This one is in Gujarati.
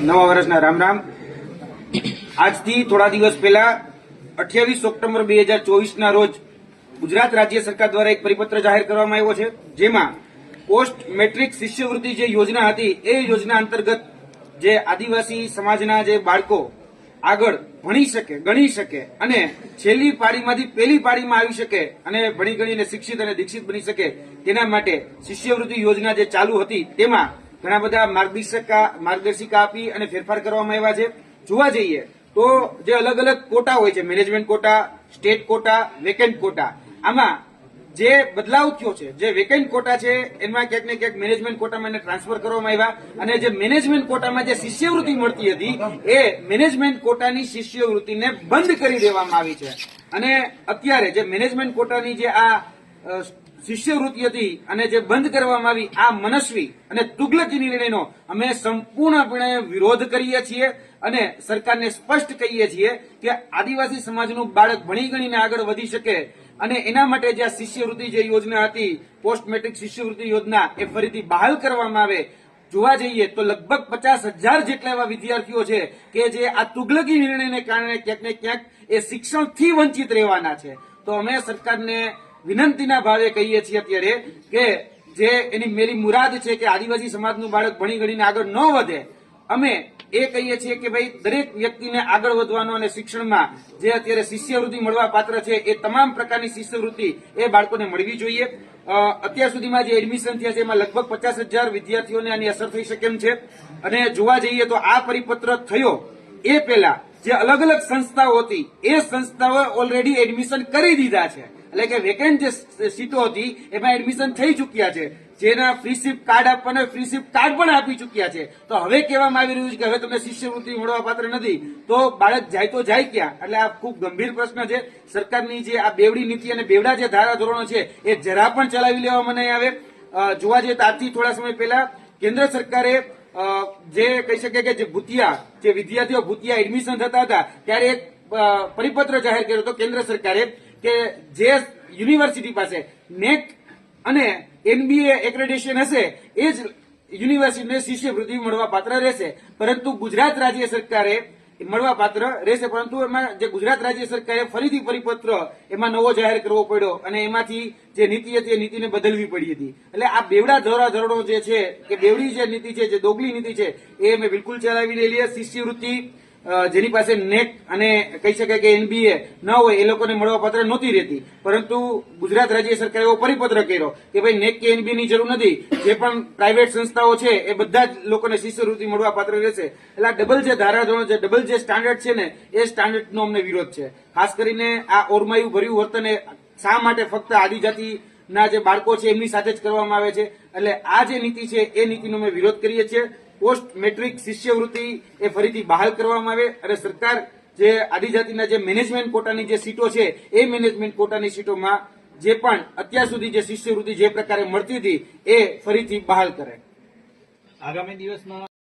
નવા વર્ષના રામ રામ। આજથી થોડા દિવસ પહેલા 28 ઓક્ટોબર 2024 રોજ ગુજરાત રાજ્ય સરકાર દ્વારા એક પરિપત્ર જાહેર કરવામાં આવ્યો છે, જેમાં પોસ્ટ મેટ્રિક શિષ્યવૃત્તિ જે યોજના હતી એ યોજના અંતર્ગત જે આદિવાસી સમાજના જે બાળકો આગળ ભણી શકે, ગણી શકે અને છેલ્લી પાળીમાંથી પહેલી પાળીમાં આવી શકે અને ભણી ગણીને શિક્ષિત અને દીક્ષિત બની શકે તેના માટે શિષ્યવૃત્તિ યોજના જે ચાલુ હતી તેમાં ઘણા બધા માર્ગદર્શિકા આપી અને ફેરફાર કરવામાં આવ્યા છે। જોવા જઈએ તો જે અલગ અલગ કોટા હોય છે, management quota, state quota, vacant quota, આમાં જે બદલાવ થયો છે, જે વેકેન્ટ કોટા છે એમાં ક્યાંક ને ક્યાંક મેનેજમેન્ટ કોટામાં એને ટ્રાન્સફર કરવામાં આવ્યા અને જે મેનેજમેન્ટ કોટામાં જે શિષ્યવૃત્તિ મળતી હતી એ મેનેજમેન્ટ કોટાની શિષ્યવૃત્તિને બંધ કરી દેવામાં આવી છે અને અત્યારે જે મેનેજમેન્ટ કોટાની જે આ શિષ્યવૃત્તિ હતી અને જે બંધ કરવામાં આવી, આ મનસ્વી અને તુગલકી નિર્ણયનો અમે સંપૂર્ણપણે વિરોધ કરીએ છીએ અને સરકારને સ્પષ્ટ કહીએ છીએ કે આદિવાસી સમાજનું બાળક ભણી ગણીને આગળ વધી શકે અને એના માટે જે આ શિષ્યવૃત્તિ જે યોજના હતી, પોસ્ટ મેટ્રિક શિષ્યવૃત્તિ યોજના, એ ફરીથી બહાલ કરવામાં આવે। જોવા જઈએ તો લગભગ 50,000 જેટલા એવા વિદ્યાર્થીઓ છે કે જે આ તુગલકી નિર્ણયને કારણે ક્યાંક ને ક્યાંક એ શિક્ષણથી વંચિત રહેવાના છે। તો અમે સરકારને વિનંતીના ભાવે કહીએ છીએ અત્યારે કે જે એની મેરી મુરાદ છે કે આદિવાસી સમાજનું બાળક ભણી ગણીને આગળ ન વધે, અમે એ કહીએ છીએ કે ભાઈ દરેક વ્યક્તિને આગળ વધવાનો અને શિક્ષણમાં જે અત્યારે શિષ્યવૃત્તિ મળવા પાત્ર છે એ તમામ પ્રકારની શિષ્યવૃત્તિ એ બાળકોને મળવી જોઈએ। અત્યાર સુધીમાં જે એડમિશન થયા છે એમાં લગભગ 50,000 વિદ્યાર્થીઓને આની અસર થઈ શકે એમ છે અને જોવા જઈએ તો આ પરિપત્ર થયો એ પહેલા જે અલગ અલગ સંસ્થાઓ હતી એ સંસ્થાઓએ ઓલરેડી એડમિશન કરી દીધા છે, એટલે કે વેકેન્ટ જે સીટો હતી એમાં એડમિશન થઈ ચુક્યા છે, જેના ફ્રી શિપ કાર્ડ આપવાના ફ્રી શિપ કાર્ડ પણ આપી ચુક્યા છે। તો હવે કહેવામાં આવી રહ્યું છે કે હવે તમને શિષ્યવૃત્તિ મળવા પાત્ર નથી, તો બાળક જાય તો જાય ક્યાં? એટલે આ ખૂબ ગંભીર પ્રશ્ન છે। સરકારની જે આ બેવડી નીતિ અને બેવડા જે ધારા ધોરણો છે એ જરા પણ ચલાવી લેવામાં નહીં આવે। જોવા જઈએ તો આજથી થોડા સમય પહેલા કેન્દ્ર સરકારે જે કહી શકે કે જે ભૂતિયા, જે વિદ્યાર્થીઓ ભૂતિયા એડમિશન થતા હતા ત્યારે એક પરિપત્ર જાહેર કર્યો હતો કેન્દ્ર સરકારે કે જે યુનિવર્સિટી પાસે નેક અને NBA એક્રેડિટેશન હશે એ જ યુનિવર્સિટીને શિષ્યવૃત્તિ મળવા પાત્ર રહેશે, પરંતુ ગુજરાત રાજ્ય સરકારે મળવા પાત્ર રહેશે, પરંતુ એમાં જે ગુજરાત રાજ્ય સરકારે ફરીથી પરિપત્ર એમાં નવો જાહેર કરવો પડ્યો અને એમાંથી જે નીતિ હતી એ નીતિને બદલવી પડી હતી। એટલે આ બેવડા ધોરણો જે છે કે બેવડી જે નીતિ છે, જે દોગલી નીતિ છે એ અમે બિલકુલ ચલાવી લઈએ। શિષ્યવૃત્તિ જેની પાસે નેક અને કહી શકાય કે NBA ન હોય એ લોકોને મળવા પાત્ર નહોતી રહેતી, પરંતુ ગુજરાત રાજ્ય સરકારે એવો પરિપત્ર કર્યો કે ભાઈ નેક કે NBA ની જરૂર નથી, જે પણ પ્રાઇવેટ સંસ્થાઓ છે એ બધા જ લોકોને શિષ્યવૃત્તિ મળવા પાત્ર રહેશે। એટલે આ ડબલ જે ધારાધોરણ છે, ડબલ જે સ્ટાન્ડર્ડ છે ને એ સ્ટાન્ડર્ડનો અમને વિરોધ છે। ખાસ કરીને આ ઓરમાયું ભર્યું વર્તન શા માટે ફક્ત આદિજાતિના જે બાળકો છે એમની સાથે જ કરવામાં આવે છે? એટલે આ જે નીતિ છે એ નીતિનો અમે વિરોધ કરીએ છીએ। પોસ્ટ મેટ્રિક શિષ્યવૃત્તિ એ ફરીથી બહાલ કરવામાં આવે અને સરકાર જે આદિજાતિના જે મેનેજમેન્ટ કોટાની જે સીટો છે એ મેનેજમેન્ટ કોટાની સીટોમાં જે પણ અત્યાર સુધી જે શિષ્યવૃત્તિ જે પ્રકારે મળતી હતી એ ફરીથી બહાલ કરે। આગામી દિવસમાં